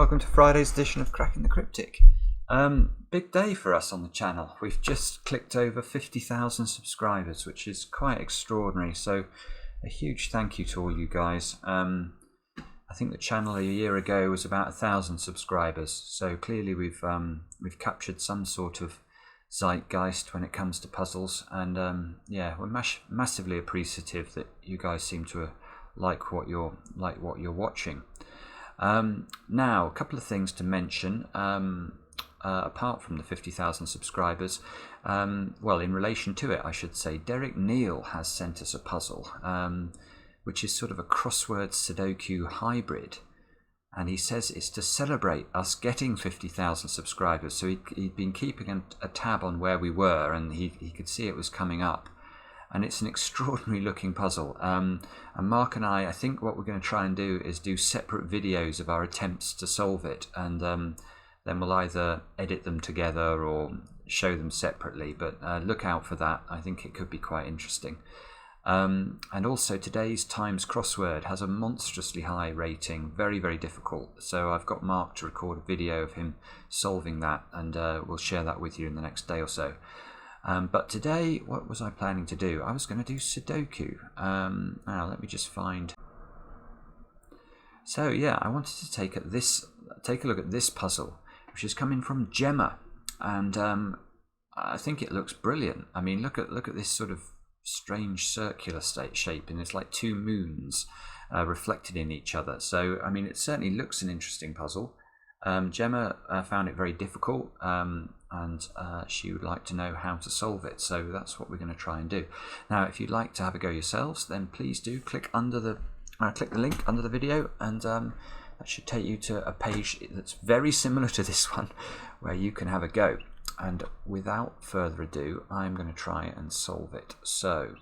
welcome to Friday's edition of Cracking the Cryptic. Big day for us on the channel. We've just clicked over 50,000 subscribers, which is quite extraordinary. So a huge thank you to all you guys. I think the channel a year ago was about 1,000 subscribers. So clearly we've captured some sort of zeitgeist when it comes to puzzles, and yeah, we're massively appreciative that you guys seem to like what you're watching. Now, a couple of things to mention, apart from the 50,000 subscribers, well, in relation to it, I should say, Derek Neal has sent us a puzzle, which is sort of a crossword Sudoku hybrid, and he says it's to celebrate us getting 50,000 subscribers. So he'd been keeping a tab on where we were, and he could see it was coming up. And it's an extraordinary looking puzzle. And Mark and I think what we're going to try and do is do separate videos of our attempts to solve it. And then we'll either edit them together or show them separately. But look out for that. I think it could be quite interesting. And also today's Times crossword has a monstrously high rating. Very, very difficult. So I've got Mark to record a video of him solving that. And we'll share that with you in the next day or so. But today, what was I planning to do? I was going to do Sudoku. Now, let me just find. So yeah, I wanted to take a look at this puzzle, which is coming from Gemma, and I think it looks brilliant. I mean, look at this sort of strange circular shape, and it's like two moons reflected in each other. So I mean, it certainly looks an interesting puzzle. Gemma found it very difficult, and she would like to know how to solve it. So that's what we're going to try and do. Now, if you'd like to have a go yourselves, then please do click the link under the video, and that should take you to a page that's very similar to this one, where you can have a go. And without further ado, I'm going to try and solve it. So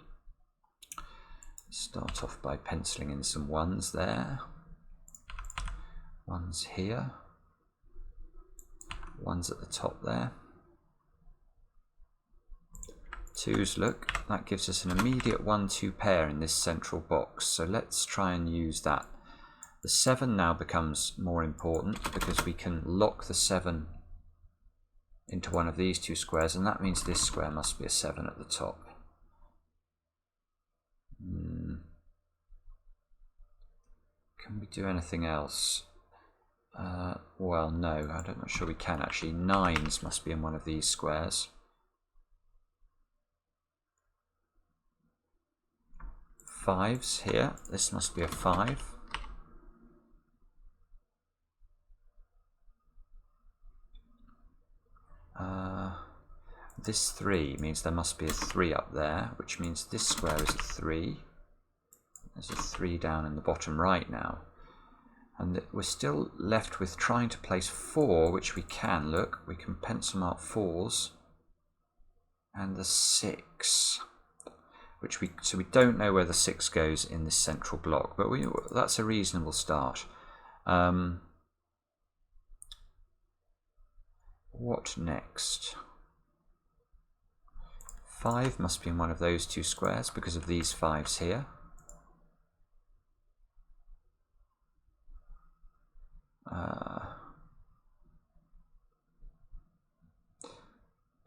start off by penciling in some ones there, ones here, ones at the top there, twos. Look, that gives us an immediate 1-2 pair in this central box, so let's try and use that. The 7 now becomes more important because we can lock the 7 into one of these two squares, and that means this square must be a 7 at the top. Can we do anything else? Well, no, I'm not sure we can actually. 9s must be in one of these squares. 5s here, this must be a 5. This 3 means there must be a 3 up there, which means this square is a 3. There's a 3 down in the bottom right now. And we're still left with trying to place 4, which we can. Look, we can pencil mark 4s, and the 6, so we don't know where the 6 goes in this central block, but that's a reasonable start. What next? 5 must be in one of those two squares because of these 5s here.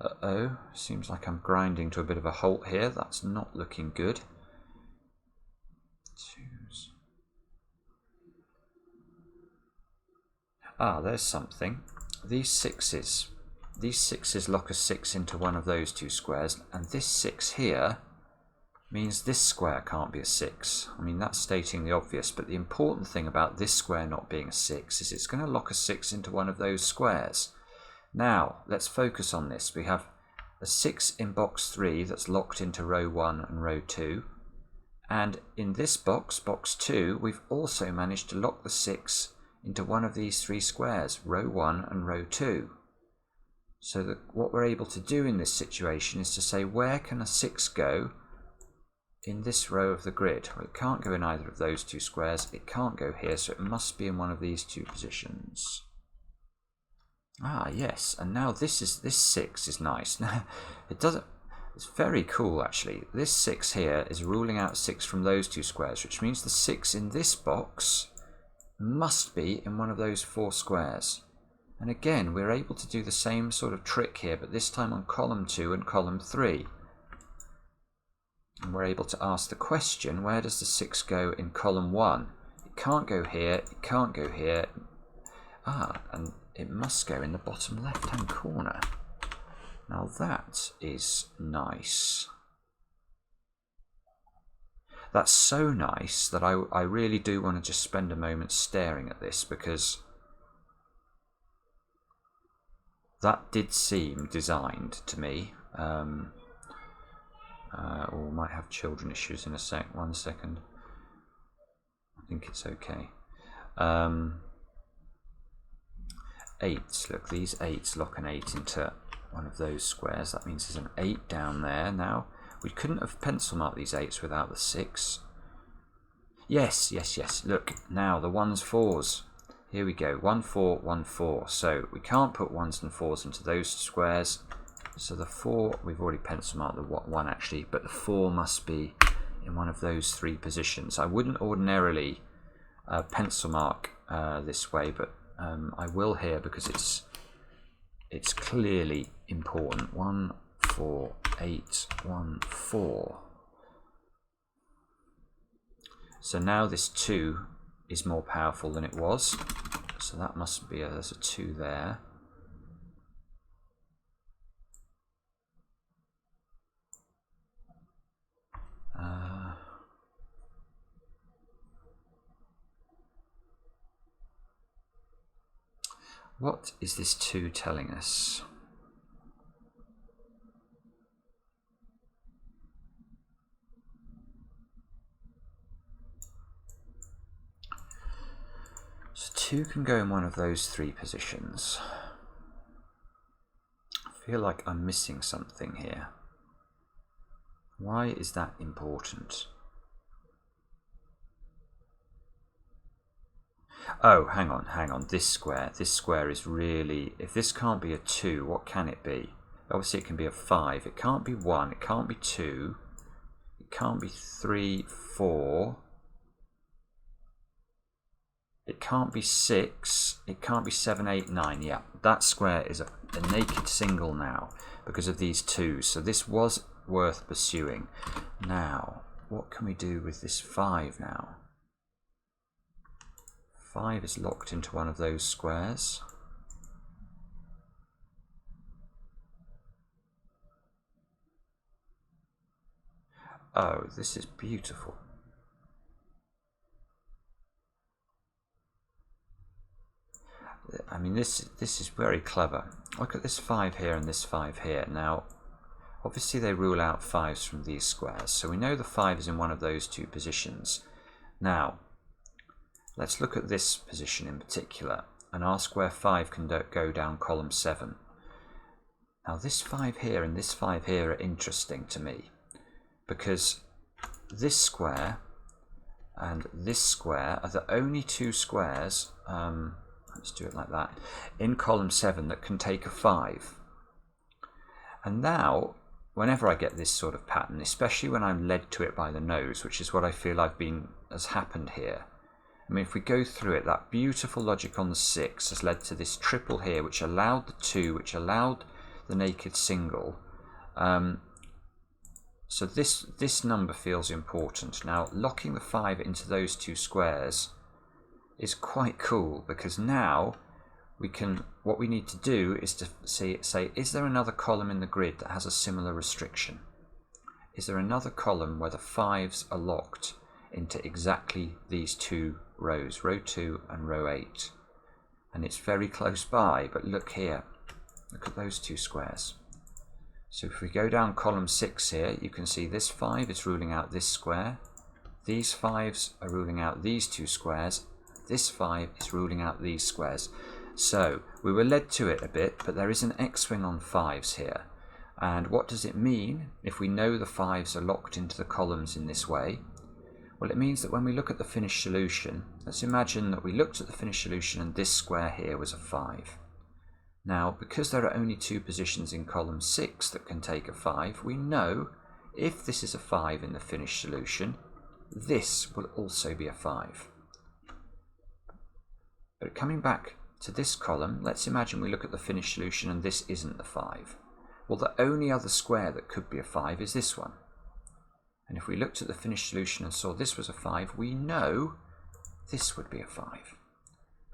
Uh-oh, seems like I'm grinding to a bit of a halt here. That's not looking good. 2s. Ah, there's something. These 6s lock a 6 into one of those two squares, and this 6 here means this square can't be a 6. I mean, that's stating the obvious, but the important thing about this square not being a 6 is it's going to lock a 6 into one of those squares. Now, let's focus on this. We have a 6 in box 3 that's locked into row 1 and row 2. And in this box, box 2, we've also managed to lock the 6 into one of these 3 squares, row 1 and row 2. So that what we're able to do in this situation is to say, where can a 6 go in this row of the grid? Well, it can't go in either of those two squares. It can't go here, so it must be in one of these two positions. Ah, yes, and now this 6 is nice. Now, it's very cool actually. This 6 here is ruling out 6 from those two squares, which means the 6 in this box must be in one of those 4 squares. And again, we're able to do the same sort of trick here, but this time on column 2 and column 3. And we're able to ask the question, where does the 6 go in column 1? It can't go here, it can't go here. And it must go in the bottom left-hand corner. Now that is nice. That's so nice that I really do want to just spend a moment staring at this, because that did seem designed to me. Or we might have children issues in a sec. 1 second. I think it's okay. 8s. Look, these 8s lock an 8 into one of those squares. That means there's an 8 down there. Now, we couldn't have pencil marked these 8s without the 6. Yes, yes, yes. Look, now the 1s, 4s. Here we go. 1, 4, 1, 4. So we can't put 1s and 4s into those squares. So the 4, we've already pencil marked the 1 actually, but the 4 must be in one of those 3 positions. I wouldn't ordinarily pencil mark this way, but I will here because it's clearly important. 1, 4, 8, 1, 4. So now this 2 is more powerful than it was. So that must be there's a 2 there. What is this 2 telling us? So 2 can go in one of those 3 positions. I feel like I'm missing something here. Why is that important? Oh, hang on, this square is really, if this can't be a 2, what can it be? Obviously it can be a 5, it can't be 1, it can't be 2, it can't be 3, 4, it can't be 6, it can't be 7, 8, 9, yeah, that square is a naked single now because of these 2s, so this was worth pursuing. Now, what can we do with this 5 now? 5 is locked into one of those squares. Oh, this is beautiful. I mean, this is very clever. Look at this 5 here and this 5 here. Now, obviously they rule out 5s from these squares, so we know the 5 is in one of those 2 positions. Now, let's look at this position in particular and ask where 5 can go down column 7. Now this 5 here and this 5 here are interesting to me because this square and this square are the only 2 squares, let's do it like that, in column 7 that can take a 5. And now, whenever I get this sort of pattern, especially when I'm led to it by the nose, which is what I feel has happened here, I mean, if we go through it, that beautiful logic on the 6 has led to this triple here, which allowed the 2, which allowed the naked single. So this number feels important. Now, locking the 5 into those 2 squares is quite cool because now we can. What we need to do is to say, is there another column in the grid that has a similar restriction? Is there another column where the 5s are locked into exactly these 2 rows, row 2 and row 8? And it's very close by, but look here, look at those 2 squares. So if we go down column 6 here, you can see this 5 is ruling out this square, these 5s are ruling out these 2 squares, this 5 is ruling out these squares. So we were led to it a bit, but there is an X-wing on 5s here. And what does it mean if we know the 5s are locked into the columns in this way? Well, it means that when we look at the finished solution, let's imagine that we looked at the finished solution and this square here was a 5. Now, because there are only 2 positions in column 6 that can take a 5, we know if this is a 5 in the finished solution, this will also be a 5. But coming back to this column, let's imagine we look at the finished solution and this isn't the 5. Well, the only other square that could be a 5 is this one. And if we looked at the finished solution and saw this was a 5, we know this would be a 5.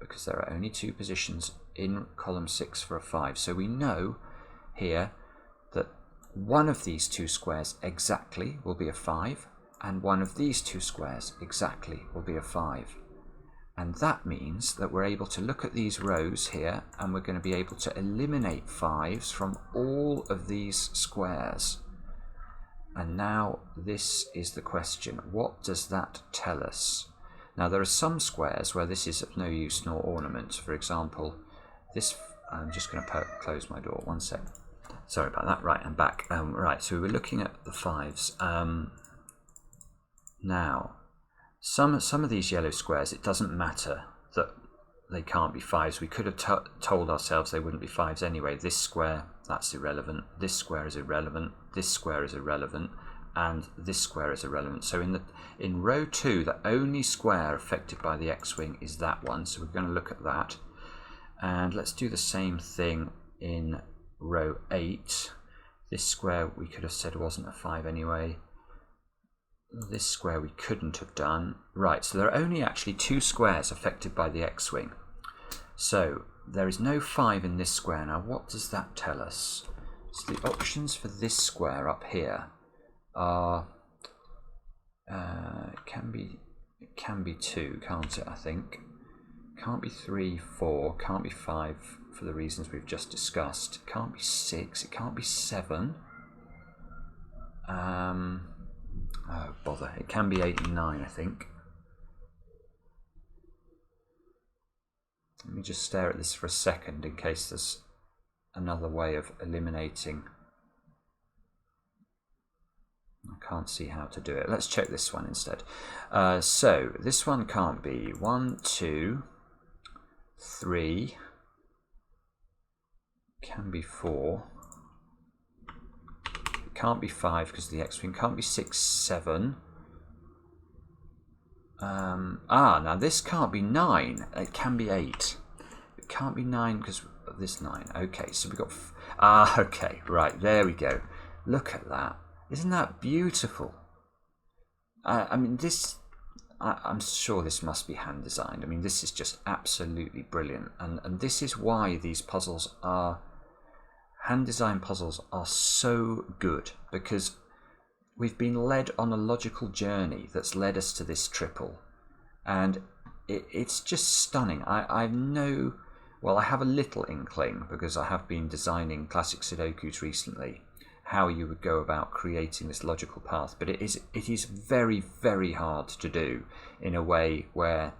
Because there are only 2 positions in column 6 for a 5. So we know here that one of these 2 squares exactly will be a 5, and one of these 2 squares exactly will be a 5. And that means that we're able to look at these rows here, and we're going to be able to eliminate 5s from all of these squares. And now this is the question. What does that tell us? Now there are some squares where this is of no use nor ornament. For example, this, I'm just going to close my door, one sec. Sorry about that. Right, I'm back. Right, so we were looking at the 5s. Now, some of these yellow squares, it doesn't matter that they can't be 5s. We could have told ourselves they wouldn't be 5s anyway. This square, that's irrelevant. This square is irrelevant. This square is irrelevant. And this square is irrelevant. So in row 2, the only square affected by the x-wing is that one. So we're going to look at that. And let's do the same thing in row 8. This square we could have said wasn't a 5 anyway. This square we couldn't have done. Right, so there are only actually 2 squares affected by the x-wing. So there is no 5 in this square. Now what does that tell us? So the options for this square up here are it can be 2, can't it? I think can't be 3, 4, can't be 5 for the reasons we've just discussed. It can't be 6, it can't be 7. Oh bother! It can be 8 and 9, I think. Let me just stare at this for a second in case there's another way of eliminating. I can't see how to do it. Let's check this one instead. So this one can't be 1, 2, 3. Can be 4. It can't be 5 because of the x-wing. Can't be 6, 7. Now this can't be 9. It can be 8. It can't be 9 because of this 9. Okay, so we've got... okay, right, there we go. Look at that. Isn't that beautiful? I mean, this... I'm sure this must be hand designed. I mean, this is just absolutely brilliant. And this is why these puzzles are... hand designed puzzles are so good, because we've been led on a logical journey that's led us to this triple. And it's just stunning. I have a little inkling, because I have been designing classic Sudokus recently, how you would go about creating this logical path, but it is very, very hard to do in a way where,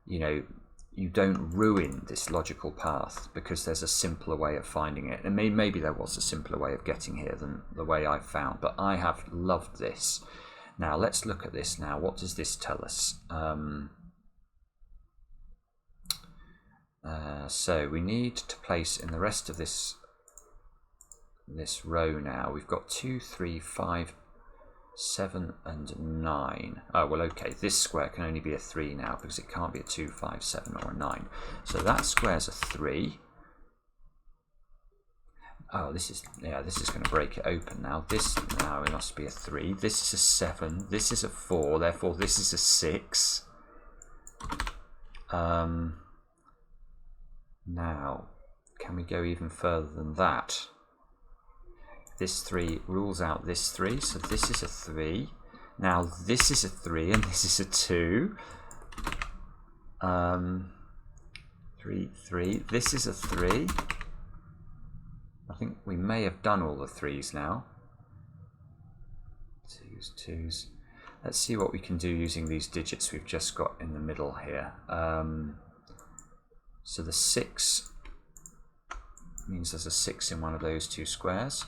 you know, you don't ruin this logical path because there's a simpler way of finding it. And maybe there was a simpler way of getting here than the way I found, but I have loved this. Now let's look at this now. What does this tell us? So we need to place in the rest of this row now. We've got 2, 3, 5, 7 and 9. Oh well, okay, this square can only be a 3 now because it can't be a 2, 5, 7 or a 9. So that square's a 3. Oh, this is going to break it open now. This now it must be a 3. This is a 7. This is a 4. Therefore, this is a 6. Now, can we go even further than that? This 3 rules out this 3, so this is a 3. Now this is a 3 and this is a 2. 3, 3. This is a 3. I think we may have done all the 3s now. 2s, 2s. Let's see what we can do using these digits we've just got in the middle here. So the 6 means there's a 6 in one of those 2 squares.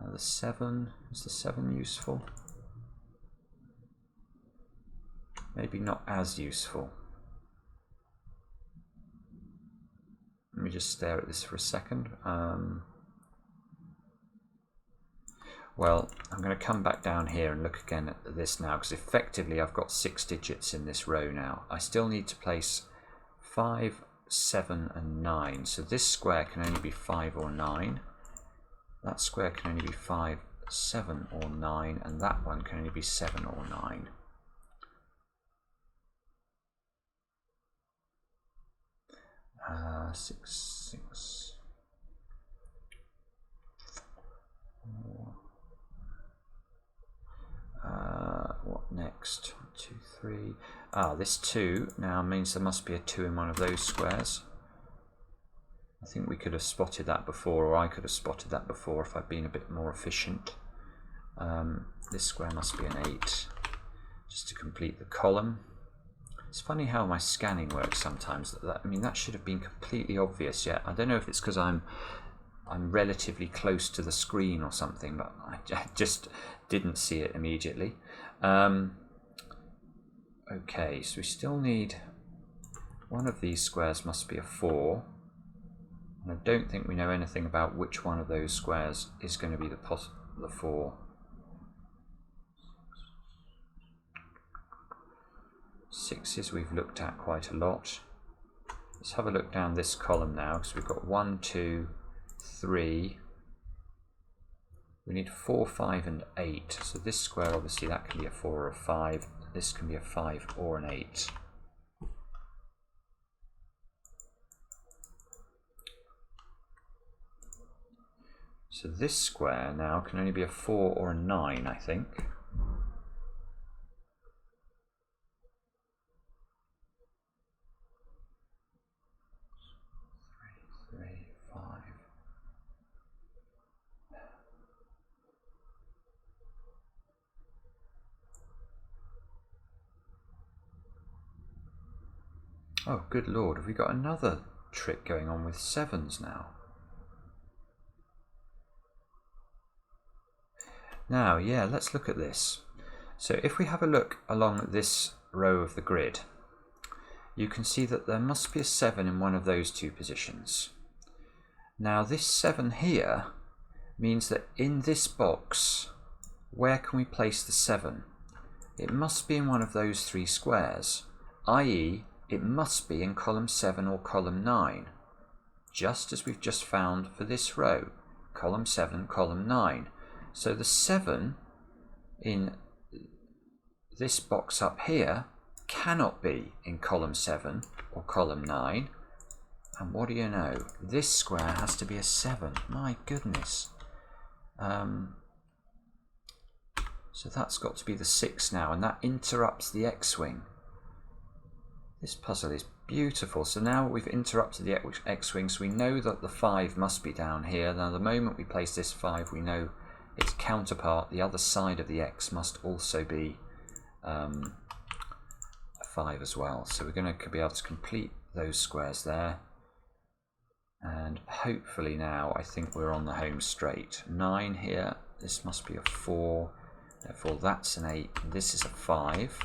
The 7, is the 7 useful? Maybe not as useful. Let me just stare at this for a second. Well, I'm going to come back down here and look again at this now, because effectively I've got 6 digits in this row now. I still need to place 5, 7 and 9. So this square can only be 5 or 9. That square can only be 5, 7 or 9. And that one can only be 7 or 9. Six, 6. What next? 1, 2, 3. This 2 now means there must be a 2 in one of those squares. I think we could have spotted that before, or I could have spotted that before if I'd been a bit more efficient. This square must be an 8, just to complete the column. It's funny how my scanning works sometimes. I mean, that should have been completely obvious yet. I don't know if it's because I'm relatively close to the screen or something, but I just didn't see it immediately. Okay, so we still need one of these squares must be a 4. And I don't think we know anything about which one of those squares is going to be the 4. 6s we've looked at quite a lot. Let's have a look down this column now, because we've got 1, 2, 3. We need 4, 5 and 8. So this square, obviously that can be a 4 or a 5. This can be a 5 or an 8. So this square now can only be a 4 or a 9, I think. 3, 5. Oh, good Lord, have we got another trick going on with 7s now? Now, yeah, let's look at this. So if we have a look along this row of the grid, you can see that there must be a 7 in one of those 2 positions. Now this 7 here means that in this box, where can we place the 7? It must be in one of those 3 squares, i.e. it must be in column 7 or column 9, just as we've just found for this row, column 7, column 9. So the 7 in this box up here cannot be in column 7 or column 9. And what do you know? This square has to be a 7. My goodness. So that's got to be the 6 now, and that interrupts the X-wing. This puzzle is beautiful. So now we've interrupted the X-wing, so we know that the 5 must be down here. Now the moment we place this 5, we know its counterpart, the other side of the X, must also be a 5 as well. So we're going to be able to complete those squares there. And hopefully now I think we're on the home straight. 9 here, this must be a 4, therefore that's an 8, and this is a 5.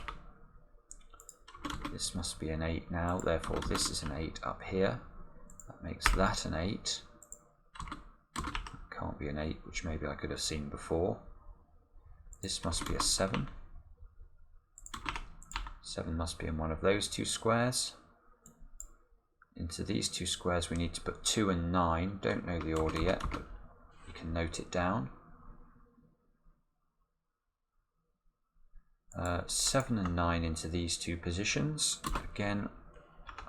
This must be an 8 now, therefore this is an 8 up here. That makes that an 8. Can't be an 8, which maybe I could have seen before. This must be a 7. 7 must be in one of those 2 squares. Into these 2 squares we need to put 2 and 9. Don't know the order yet, but you can note it down. 7 and 9 into these 2 positions. Again,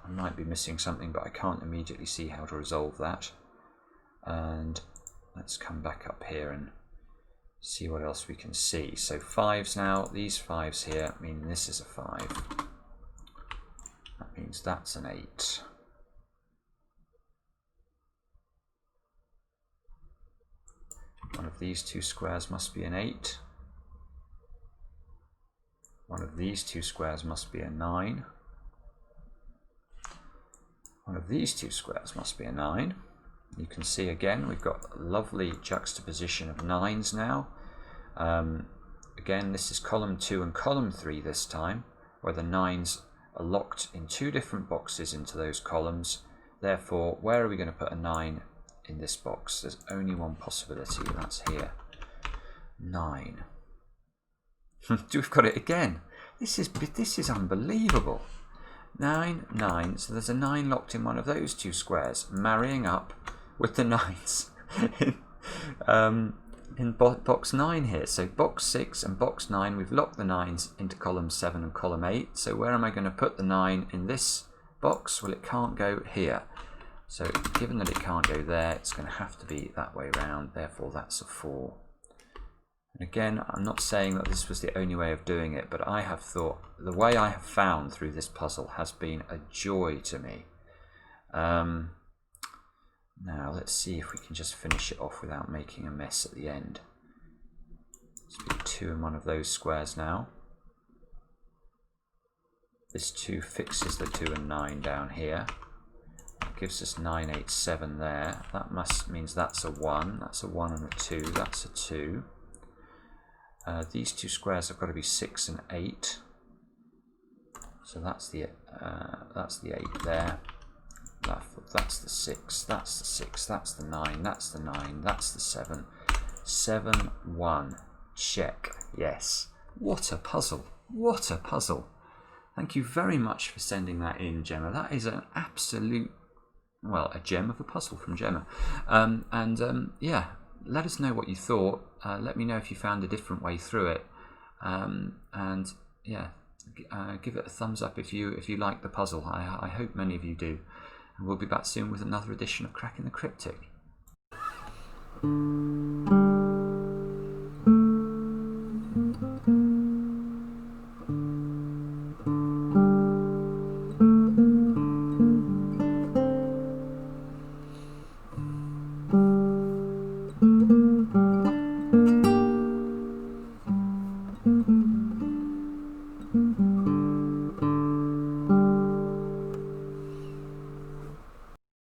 I might be missing something, but I can't immediately see how to resolve that. And let's come back up here and see what else we can see. So 5s now, these 5s here mean this is a 5. That means that's an 8. One of these 2 squares must be an 8. One of these 2 squares must be a 9. One of these 2 squares must be a 9. You can see again we've got a lovely juxtaposition of 9s now. Again, this is column 2 and column 3 this time, where the 9s are locked in 2 different boxes into those columns. Therefore, where are we going to put a 9 in this box? There's only one possibility, and that's here. 9. We've got it again. This is unbelievable. 9, 9. So there's a 9 locked in one of those two squares, marrying up with the 9s in box 9 here. So box 6 and box 9, we've locked the 9s into column 7 and column 8. So where am I going to put the 9 in this box? Well, it can't go here. So given that it can't go there, it's going to have to be that way around. Therefore, that's a 4. And again, I'm not saying that this was the only way of doing it, but I have thought the way I have found through this puzzle has been a joy to me. Now let's see if we can just finish it off without making a mess at the end. Let's put 2 in one of those squares now. This 2 fixes the 2 and 9 down here. That gives us 9, 8, 7 there. That means that's a 1. That's a 1 and a 2. That's a 2. These two squares have got to be 6 and 8. So that's the 8 there. That's the 6. That's the 6. That's the 9. That's the 9. That's the 7. 7, 1. Check. Yes. What a puzzle. What a puzzle. Thank you very much for sending that in, Gemma. That is an absolute, well, a gem of a puzzle from Gemma. Yeah, let us know what you thought. Let me know if you found a different way through it. Yeah, give it a thumbs up if you like the puzzle. I hope many of you do. And we'll be back soon with another edition of Cracking the Cryptic.